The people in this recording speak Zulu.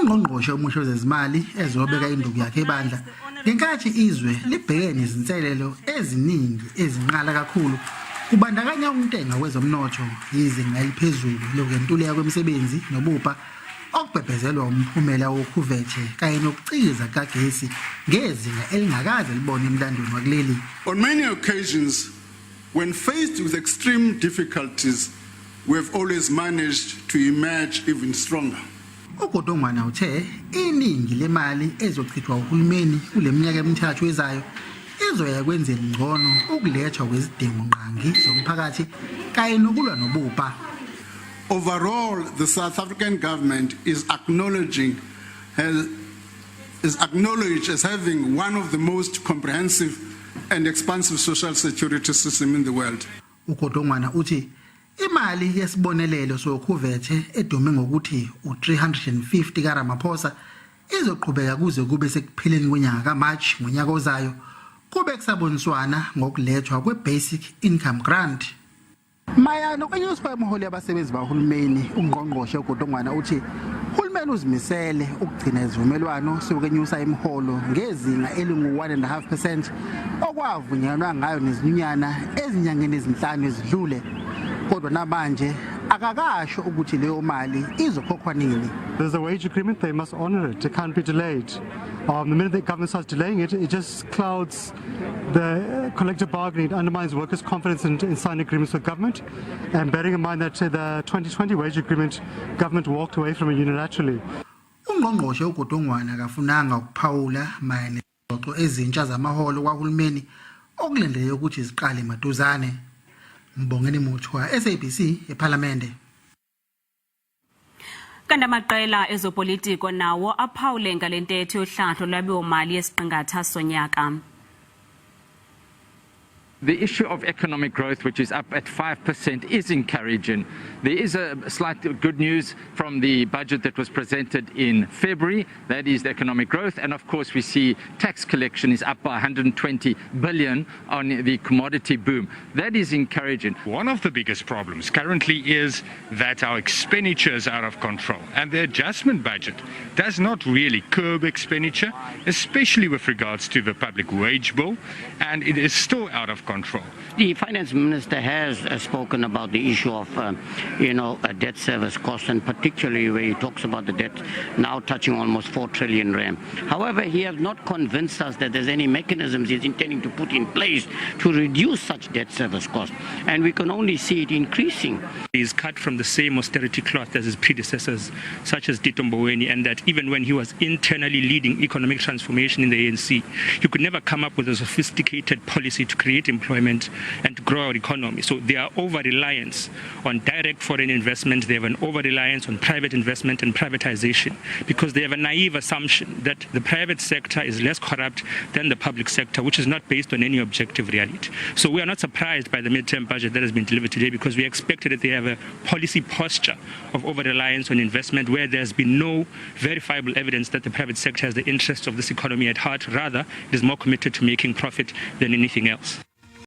Ungqongqoshe omusha wezezimali ezobeka induku yakhe ebandla ngenkathi izwe libhekene nezinselelo eziningi ezinqala kakhulu kubandakanya ukuntenga kwezomnotho izinga eliphezulu lokwentuleka kwemisebenzi nobupha okubhebhezelwa umphumela wokhuvethe kanye nokucikiza kagesi ngezinga elingakaze libone emlandweni wakuleli. On many occasions, when faced with extreme difficulties, we have always managed to emerge even stronger. uGodongwana uthe iningi lemali ezochithwa uhulumeni kuleminyaka emithathu ezayo izoya kwenzela ngcono ukulethwa kwezidingo nqangi zomphakathi kanye nokulwa nobupha. Overall, the South African government is acknowledged as having one of the most comprehensive and expansive social security system in the world. uGodongwana uthi imali yesibonelelo sokhuvethe edume ngokuthi u350 kaRamaphosa izoqhubeka kuze kube sekupheleni kwenyanga kaMarch ngonyaka ozayo kube kusaboniswana ngokulethwa kweBasic Income Grant. Maya nokwenyuswa kwemiholo yabasebenzi bahulumeni ungqongqoshe uGodongwana uthi uhulumeni uzimisele ukugcina izivumelwano sokwenyusa imiholo ngezinga elingu1.5% okwavunyelwa ngayo nezinyunyana ezinyangeni ezinhlanu ezidlule. Kodwa namanje akakasho ukuthi leyo mali izokhokhwa nini. There's a wage agreement, they must honor it. It can't be delayed. The minute the government starts delaying it, it just clouds the collective bargaining. It undermines workers' confidence in signing agreements with government. And bearing in mind that the 2020 wage agreement, government walked away from it unilaterally. Ungqongqoshe uGodongwana akafunanga ukuphawula mayelana nezixoxo ezintsha zamaholo kwahulumeni okulendeleke ukuthi ziqale maduzane. Mbongeni Muthwa, SABC eParliamente. Kanti amaqela ezopolitiko nawo aphawule ngalentetho yohlahlo lwabiwo-mali yesiqingatha sonyaka. The issue of economic growth, which is up at 5%, is encouraging. There is a slight good news from the budget that was presented in February. That is the economic growth. And of course, we see tax collection is up by 120 billion on the commodity boom. That is encouraging. One of the biggest problems currently is that our expenditure is out of control. And the adjustment budget does not really curb expenditure, especially with regards to the public wage bill. And it is still out of control. The finance minister has spoken about the issue of, debt service costs, and particularly where he talks about the debt now touching almost 4 trillion rand. However, he has not convinced us that there's any mechanisms he's intending to put in place to reduce such debt service costs, and we can only see it increasing. He's cut from the same austerity cloth as his predecessors, such as Tito Mboweni, and that even when he was internally leading economic transformation in the ANC, he could never come up with a sophisticated policy to create employment and to grow our economy. So they are over-reliance on direct foreign investment. They have an over-reliance on private investment and privatization because they have a naive assumption that the private sector is less corrupt than the public sector, which is not based on any objective reality. So we are not surprised by the mid-term budget that has been delivered today because we expected that they have a policy posture of over-reliance on investment where there's been no verifiable evidence that the private sector has the interests of this economy at heart. Rather, it is more committed to making profit than anything else.